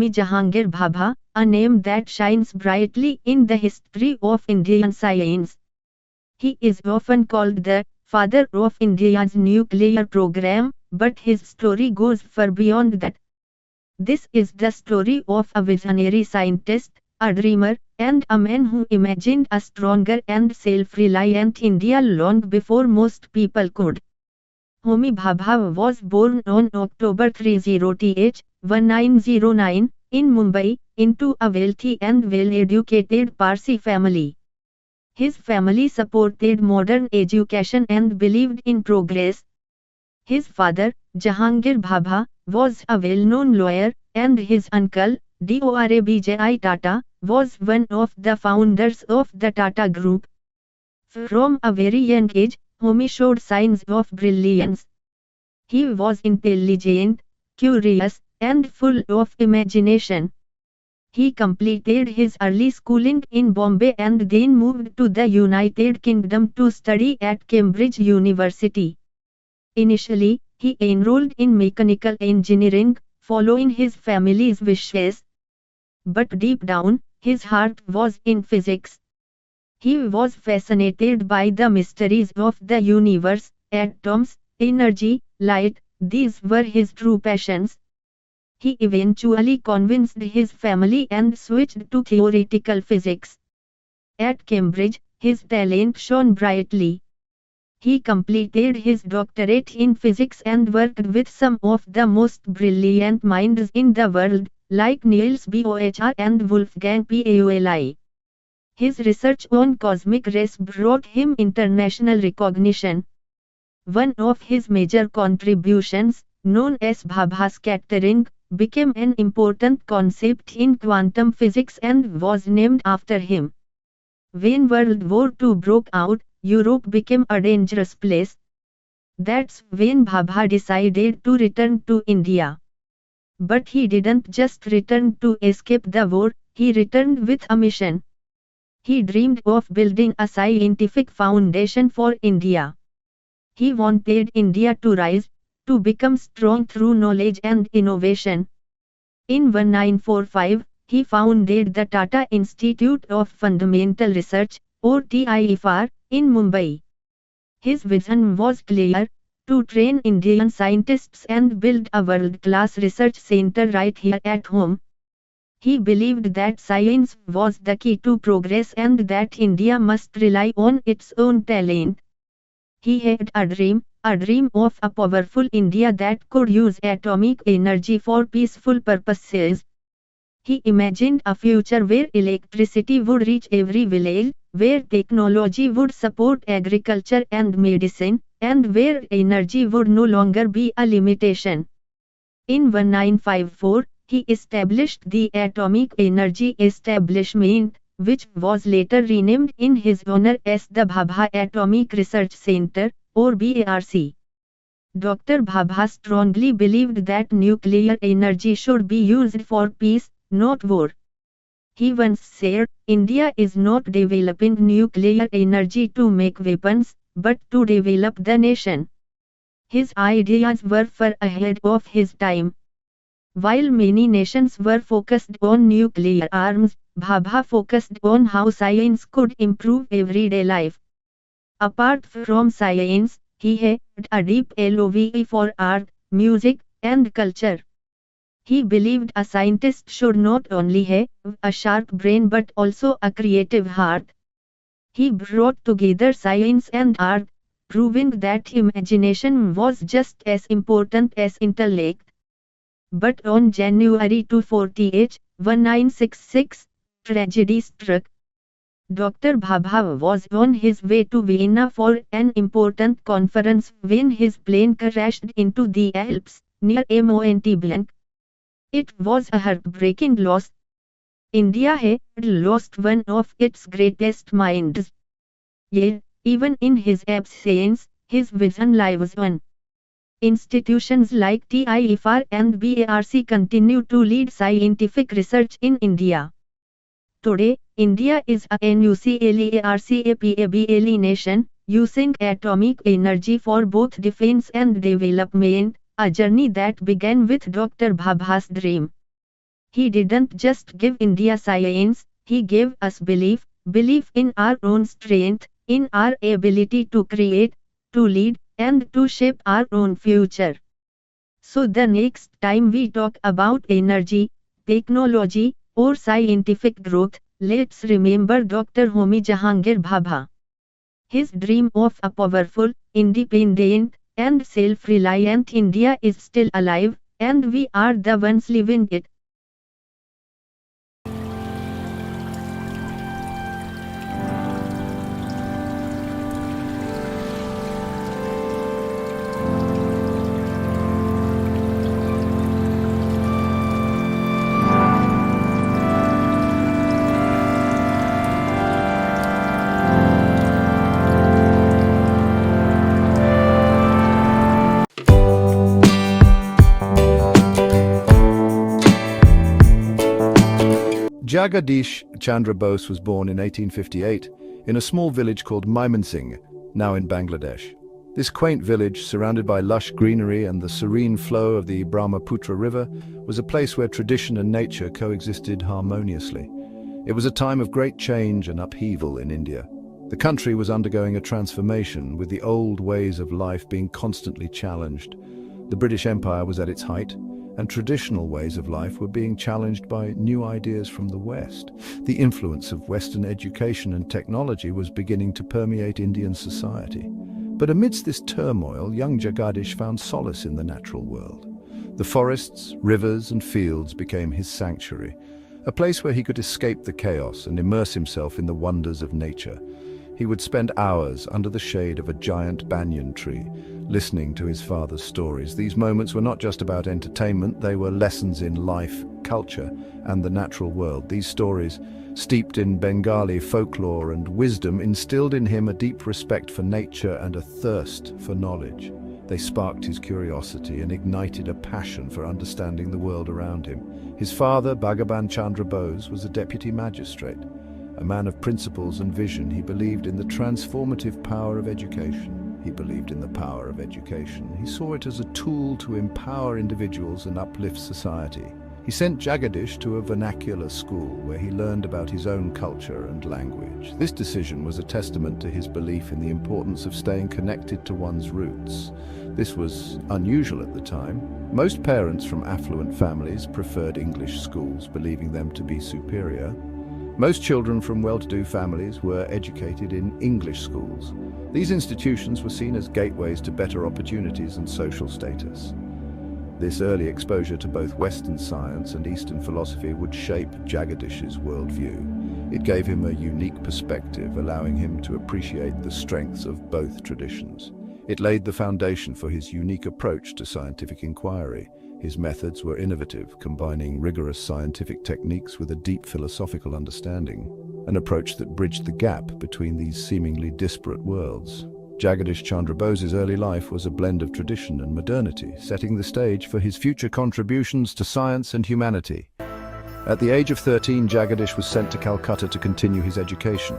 Homi Jahangir Bhabha, a name that shines brightly in the history of Indian science. He is often called the father of India's nuclear program, but his story goes far beyond that. This is the story of a visionary scientist, a dreamer, and a man who imagined a stronger and self-reliant India long before most people could. Homi Bhabha was born on October 30, 1909, in Mumbai, into a wealthy and well-educated Parsi family. His family supported modern education and believed in progress. His father, Jahangir Bhabha, was a well-known lawyer, and his uncle, Dorabji Tata, was one of the founders of the Tata Group. From a very young age, Homi showed signs of brilliance. He was intelligent, curious, and full of imagination. He completed his early schooling in Bombay and then moved to the United Kingdom to study at Cambridge University. Initially, he enrolled in mechanical engineering, following his family's wishes. But deep down, his heart was in physics. He was fascinated by the mysteries of the universe, atoms, energy, light. These were his true passions. He eventually convinced his family and switched to theoretical physics. At Cambridge, his talent shone brightly. He completed his doctorate in physics and worked with some of the most brilliant minds in the world, like Niels Bohr and Wolfgang Pauli. His research on cosmic rays brought him international recognition. One of his major contributions, known as Bhabha scattering, became an important concept in quantum physics and was named after him. When World War II broke out, Europe became a dangerous place. That's when Bhabha decided to return to India. But he didn't just return to escape the war, he returned with a mission. He dreamed of building a scientific foundation for India. He wanted India to rise, to become strong through knowledge and innovation. In 1945, he founded the Tata Institute of Fundamental Research, or TIFR, in Mumbai. His vision was clear: to train Indian scientists and build a world-class research center right here at home. He believed that science was the key to progress and that India must rely on its own talent. He had a dream of a powerful India that could use atomic energy for peaceful purposes. He imagined a future where electricity would reach every village, where technology would support agriculture and medicine, and where energy would no longer be a limitation. In 1954, he established the Atomic Energy Establishment, which was later renamed in his honor as the Bhabha Atomic Research Center, or BARC. Dr. Bhabha strongly believed that nuclear energy should be used for peace, not war. He once said, "India is not developing nuclear energy to make weapons, but to develop the nation." His ideas were far ahead of his time. While many nations were focused on nuclear arms, Bhabha focused on how science could improve everyday life. Apart from science, he had a deep love for art, music, and culture. He believed a scientist should not only have a sharp brain but also a creative heart. He brought together science and art, proving that imagination was just as important as intellect. But on January 248, 1966, tragedy struck. Dr. Bhabha was on his way to Vienna for an important conference when his plane crashed into the Alps, near Mont. It was a heartbreaking loss. India had lost one of its greatest minds. Yet, even in his absence, his vision lives on. Institutions like TIFR and BARC continue to lead scientific research in India. Today, India is a nuclearcapable nation, using atomic energy for both defense and development, a journey that began with Dr. Bhabha's dream. He didn't just give India science, he gave us belief in our own strength, in our ability to create, to lead, and to shape our own future. So the next time we talk about energy, technology, or scientific growth, let's remember Dr. Homi Jahangir Bhabha. His dream of a powerful, independent, and self-reliant India is still alive, and we are the ones living it. Jagadish Chandra Bose was born in 1858 in a small village called Mymensingh, now in Bangladesh. This quaint village, surrounded by lush greenery and the serene flow of the Brahmaputra River, was a place where tradition and nature coexisted harmoniously. It was a time of great change and upheaval in India. The country was undergoing a transformation, with the old ways of life being constantly challenged. The British Empire was at its height, and traditional ways of life were being challenged by new ideas from the West. The influence of Western education and technology was beginning to permeate Indian society. But amidst this turmoil, young Jagadish found solace in the natural world. The forests, rivers, and fields became his sanctuary, a place where he could escape the chaos and immerse himself in the wonders of nature. He would spend hours under the shade of a giant banyan tree, listening to his father's stories. These moments were not just about entertainment, they were lessons in life, culture, and the natural world. These stories, steeped in Bengali folklore and wisdom, instilled in him a deep respect for nature and a thirst for knowledge. They sparked his curiosity and ignited a passion for understanding the world around him. His father, Bhagaban Chandra Bose, was a deputy magistrate. A man of principles and vision, he believed in the transformative power of education. He believed in the power of education. He saw it as a tool to empower individuals and uplift society. He sent Jagadish to a vernacular school where he learned about his own culture and language. This decision was a testament to his belief in the importance of staying connected to one's roots. This was unusual at the time. Most parents from affluent families preferred English schools, believing them to be superior. Most children from well-to-do families were educated in English schools. These institutions were seen as gateways to better opportunities and social status. This early exposure to both Western science and Eastern philosophy would shape Jagadish's worldview. It gave him a unique perspective, allowing him to appreciate the strengths of both traditions. It laid the foundation for his unique approach to scientific inquiry. His methods were innovative, combining rigorous scientific techniques with a deep philosophical understanding, an approach that bridged the gap between these seemingly disparate worlds. Jagadish Chandra Bose's early life was a blend of tradition and modernity, setting the stage for his future contributions to science and humanity. At the age of 13, Jagadish was sent to Calcutta to continue his education.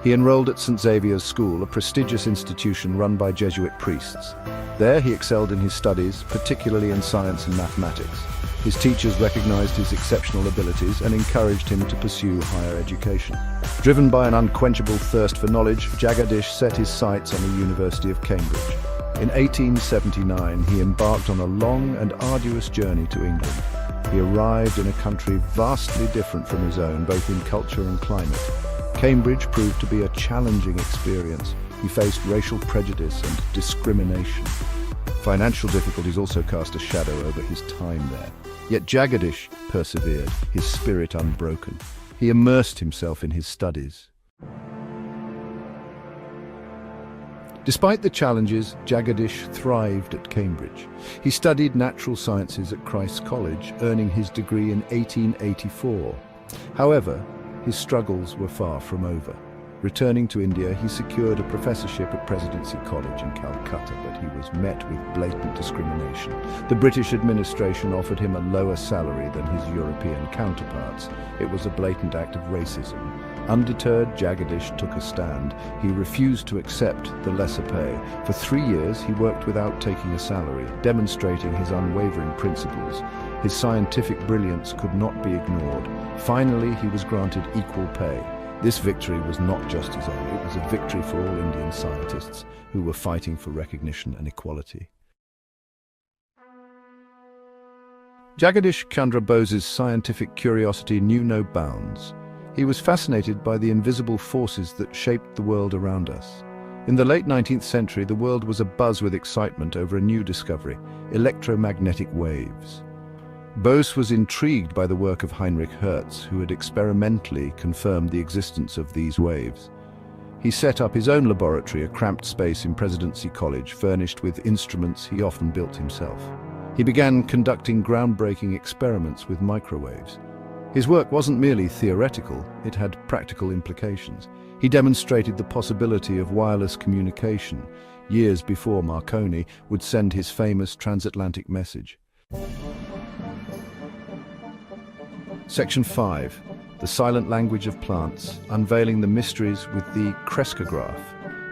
He enrolled at St. Xavier's School, a prestigious institution run by Jesuit priests. There he excelled in his studies, particularly in science and mathematics. His teachers recognized his exceptional abilities and encouraged him to pursue higher education. Driven by an unquenchable thirst for knowledge, Jagadish set his sights on the University of Cambridge. In 1879, he embarked on a long and arduous journey to England. He arrived in a country vastly different from his own, both in culture and climate. Cambridge proved to be a challenging experience. He faced racial prejudice and discrimination. Financial difficulties also cast a shadow over his time there. Yet Jagadish persevered, his spirit unbroken. He immersed himself in his studies. Despite the challenges, Jagadish thrived at Cambridge. He studied natural sciences at Christ's College, earning his degree in 1884. However, his struggles were far from over. Returning to India, he secured a professorship at Presidency College in Calcutta, but he was met with blatant discrimination. The British administration offered him a lower salary than his European counterparts. It was a blatant act of racism. Undeterred, Jagadish took a stand. He refused to accept the lesser pay. For 3 years, he worked without taking a salary, demonstrating his unwavering principles. His scientific brilliance could not be ignored. Finally, he was granted equal pay. This victory was not just his own, it was a victory for all Indian scientists who were fighting for recognition and equality. Jagadish Chandra Bose's scientific curiosity knew no bounds. He was fascinated by the invisible forces that shaped the world around us. In the late 19th century, the world was abuzz with excitement over a new discovery: electromagnetic waves. Bose was intrigued by the work of Heinrich Hertz, who had experimentally confirmed the existence of these waves. He set up his own laboratory, a cramped space in Presidency College, furnished with instruments he often built himself. He began conducting groundbreaking experiments with microwaves. His work wasn't merely theoretical, it had practical implications. He demonstrated the possibility of wireless communication, years before Marconi would send his famous transatlantic message. Section 5. The Silent Language of Plants, Unveiling the Mysteries with the Crescograph.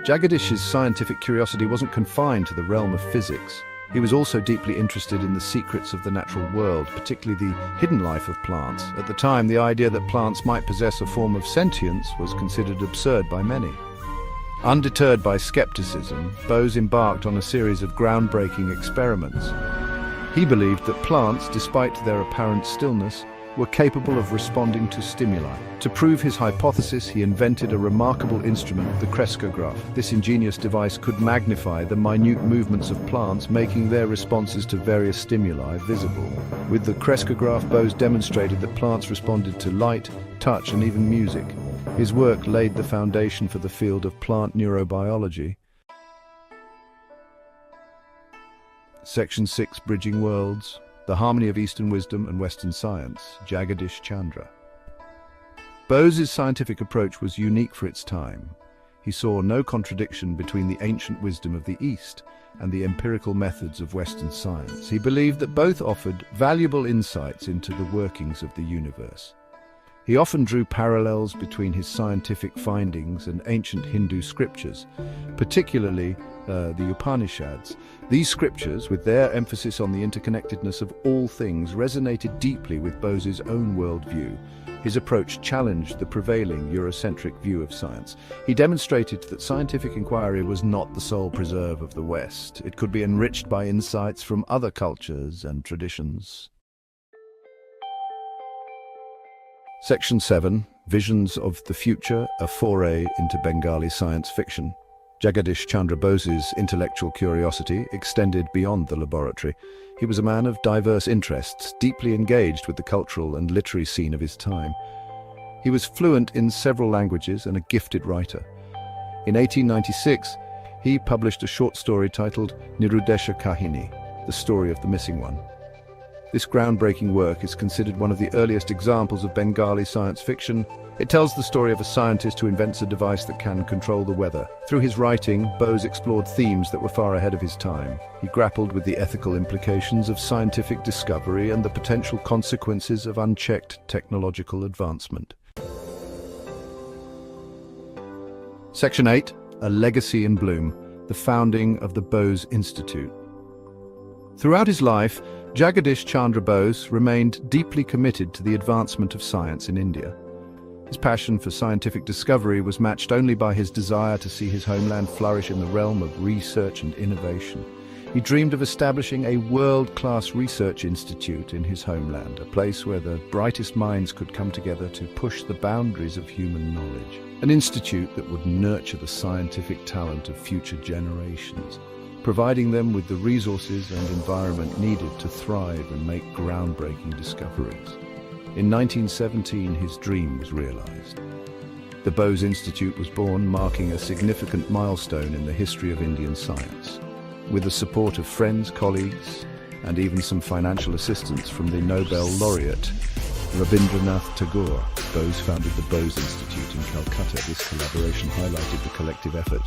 Jagadish's scientific curiosity wasn't confined to the realm of physics. He was also deeply interested in the secrets of the natural world, particularly the hidden life of plants. At the time, the idea that plants might possess a form of sentience was considered absurd by many. Undeterred by skepticism, Bose embarked on a series of groundbreaking experiments. He believed that plants, despite their apparent stillness, were capable of responding to stimuli. To prove his hypothesis, he invented a remarkable instrument, the crescograph. This ingenious device could magnify the minute movements of plants, making their responses to various stimuli visible. With the crescograph, Bose demonstrated that plants responded to light, touch, and even music. His work laid the foundation for the field of plant neurobiology. Section 6. Bridging Worlds. The Harmony of Eastern Wisdom and Western Science, Jagadish Chandra. Bose's scientific approach was unique for its time. He saw no contradiction between the ancient wisdom of the East and the empirical methods of Western science. He believed that both offered valuable insights into the workings of the universe. He often drew parallels between his scientific findings and ancient Hindu scriptures, particularly the Upanishads. These scriptures, with their emphasis on the interconnectedness of all things, resonated deeply with Bose's own worldview. His approach challenged the prevailing Eurocentric view of science. He demonstrated that scientific inquiry was not the sole preserve of the West. It could be enriched by insights from other cultures and traditions. Section 7. Visions of the Future, a foray into Bengali science fiction. Jagadish Chandra Bose's intellectual curiosity extended beyond the laboratory. He was a man of diverse interests, deeply engaged with the cultural and literary scene of his time. He was fluent in several languages and a gifted writer. In 1896, he published a short story titled Nirudesha Kahini, the story of the missing one. This groundbreaking work is considered one of the earliest examples of Bengali science fiction. It tells the story of a scientist who invents a device that can control the weather. Through his writing, Bose explored themes that were far ahead of his time. He grappled with the ethical implications of scientific discovery and the potential consequences of unchecked technological advancement. Section 8. A Legacy in Bloom, the founding of the Bose Institute. Throughout his life, Jagadish Chandra Bose remained deeply committed to the advancement of science in India. His passion for scientific discovery was matched only by his desire to see his homeland flourish in the realm of research and innovation. He dreamed of establishing a world-class research institute in his homeland, a place where the brightest minds could come together to push the boundaries of human knowledge. An institute that would nurture the scientific talent of future generations, providing them with the resources and environment needed to thrive and make groundbreaking discoveries. In 1917, his dream was realized. The Bose Institute was born, marking a significant milestone in the history of Indian science. With the support of friends, colleagues, and even some financial assistance from the Nobel laureate Rabindranath Tagore, Bose founded the Bose Institute in Calcutta. This collaboration highlighted the collective effort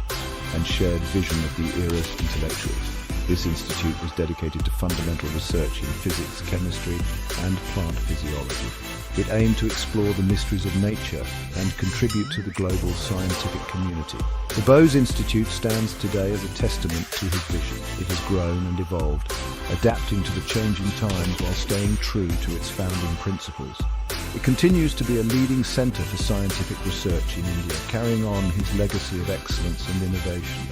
and shared vision of the era's intellectuals. This institute was dedicated to fundamental research in physics, chemistry, and plant physiology. It aimed to explore the mysteries of nature and contribute to the global scientific community. The Bose Institute stands today as a testament to his vision. It has grown and evolved, adapting to the changing times while staying true to its founding principles. It continues to be a leading centre for scientific research in India, carrying on his legacy of excellence and innovation.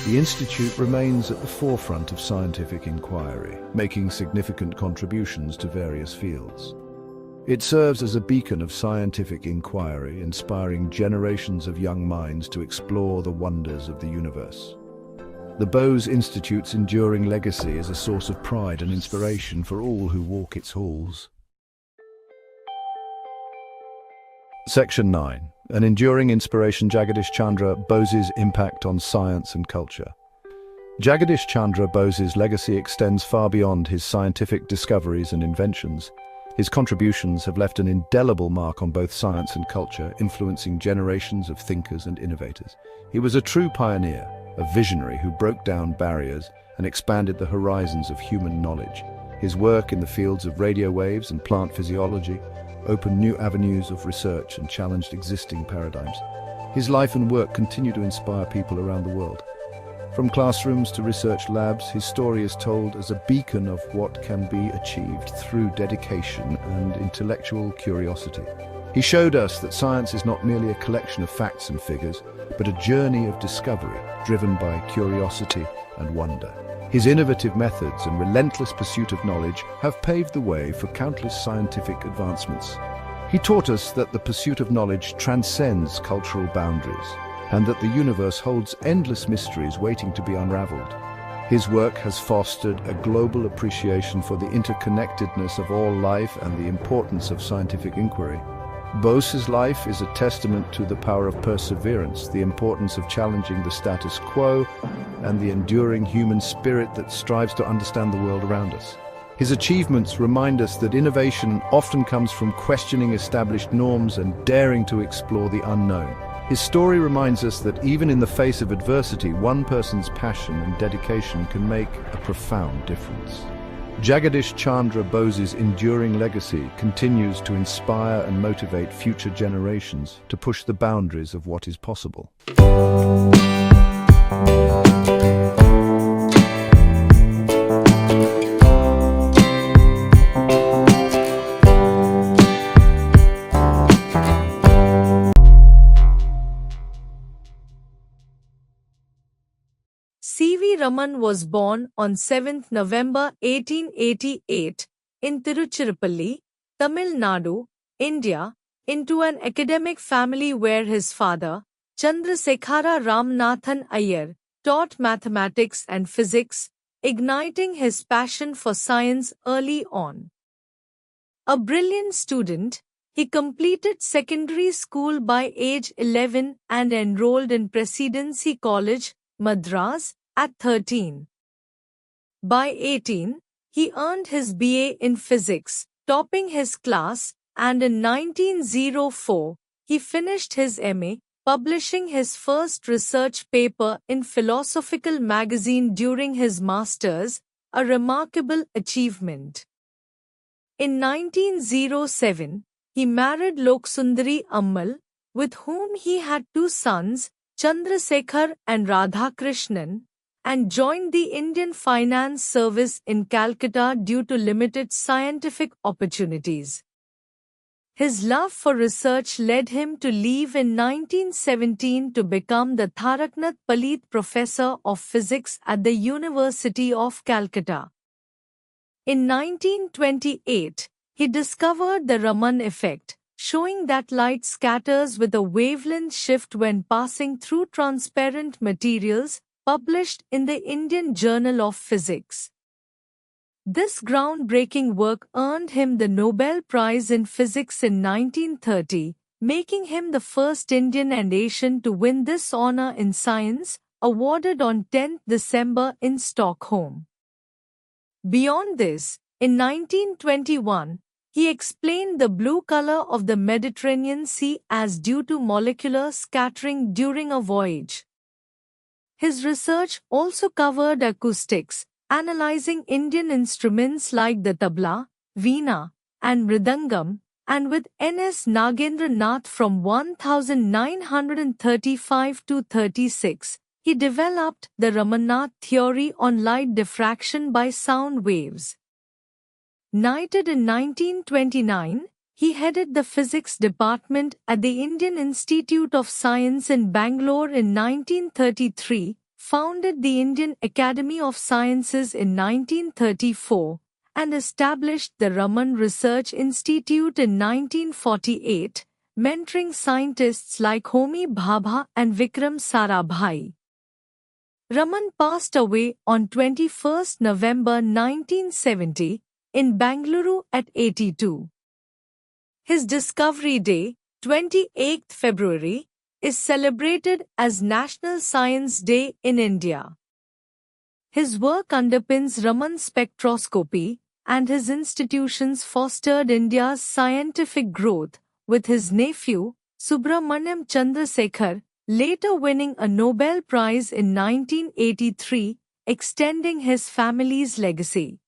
The Institute remains at the forefront of scientific inquiry, making significant contributions to various fields. It serves as a beacon of scientific inquiry, inspiring generations of young minds to explore the wonders of the universe. The Bose Institute's enduring legacy is a source of pride and inspiration for all who walk its halls. Section 9. An enduring inspiration: Jagadish Chandra Bose's impact on science and culture. Jagadish Chandra Bose's legacy extends far beyond his scientific discoveries and inventions. His contributions have left an indelible mark on both science and culture, influencing generations of thinkers and innovators. He was a true pioneer, a visionary who broke down barriers and expanded the horizons of human knowledge. His work in the fields of radio waves and plant physiology opened new avenues of research and challenged existing paradigms. His life and work continue to inspire people around the world. From classrooms to research labs, his story is told as a beacon of what can be achieved through dedication and intellectual curiosity. He showed us that science is not merely a collection of facts and figures, but a journey of discovery driven by curiosity and wonder. His innovative methods and relentless pursuit of knowledge have paved the way for countless scientific advancements. He taught us that the pursuit of knowledge transcends cultural boundaries, and that the universe holds endless mysteries waiting to be unraveled. His work has fostered a global appreciation for the interconnectedness of all life and the importance of scientific inquiry. Bose's life is a testament to the power of perseverance, the importance of challenging the status quo, and the enduring human spirit that strives to understand the world around us. His achievements remind us that innovation often comes from questioning established norms and daring to explore the unknown. His story reminds us that even in the face of adversity, one person's passion and dedication can make a profound difference. Jagadish Chandra Bose's enduring legacy continues to inspire and motivate future generations to push the boundaries of what is possible. C.V. Raman was born on 7th November 1888 in Tiruchirappalli, Tamil Nadu, India, into an academic family where his father, Chandrasekhara Ramanathan Iyer, taught mathematics and physics, igniting his passion for science early on. A brilliant student, he completed secondary school by age 11 and enrolled in Presidency College, Madras, at 13. By 18, he earned his BA in physics, topping his class, and in 1904, he finished his MA, publishing his first research paper in Philosophical Magazine during his master's, a remarkable achievement. In 1907, he married Loksundari Ammal, with whom he had two sons, Chandrasekhar and Radhakrishnan, and joined the Indian Finance Service in Calcutta due to limited scientific opportunities. His love for research led him to leave in 1917 to become the Taraknath Palit Professor of Physics at the University of Calcutta. In 1928, he discovered the Raman effect, showing that light scatters with a wavelength shift when passing through transparent materials, published in the Indian Journal of Physics. This groundbreaking work earned him the Nobel Prize in Physics in 1930, making him the first Indian and Asian to win this honor in science, awarded on 10 December in Stockholm. Beyond this, in 1921, he explained the blue color of the Mediterranean Sea as due to molecular scattering during a voyage. His research also covered acoustics, analyzing Indian instruments like the tabla, veena, and mridangam, and with N.S. Nagendra Nath from 1935 to 36, he developed the Ramannath theory on light diffraction by sound waves. Knighted in 1929, he headed the physics department at the Indian Institute of Science in Bangalore in 1933, founded the Indian Academy of Sciences in 1934, and established the Raman Research Institute in 1948, mentoring scientists like Homi Bhabha and Vikram Sarabhai. Raman passed away on 21 November 1970 in Bengaluru at 82. His Discovery Day, 28 February, is celebrated as National Science Day in India. His work underpins Raman spectroscopy, and his institutions fostered India's scientific growth, with his nephew, Subramaniam Chandrasekhar, later winning a Nobel Prize in 1983, extending his family's legacy.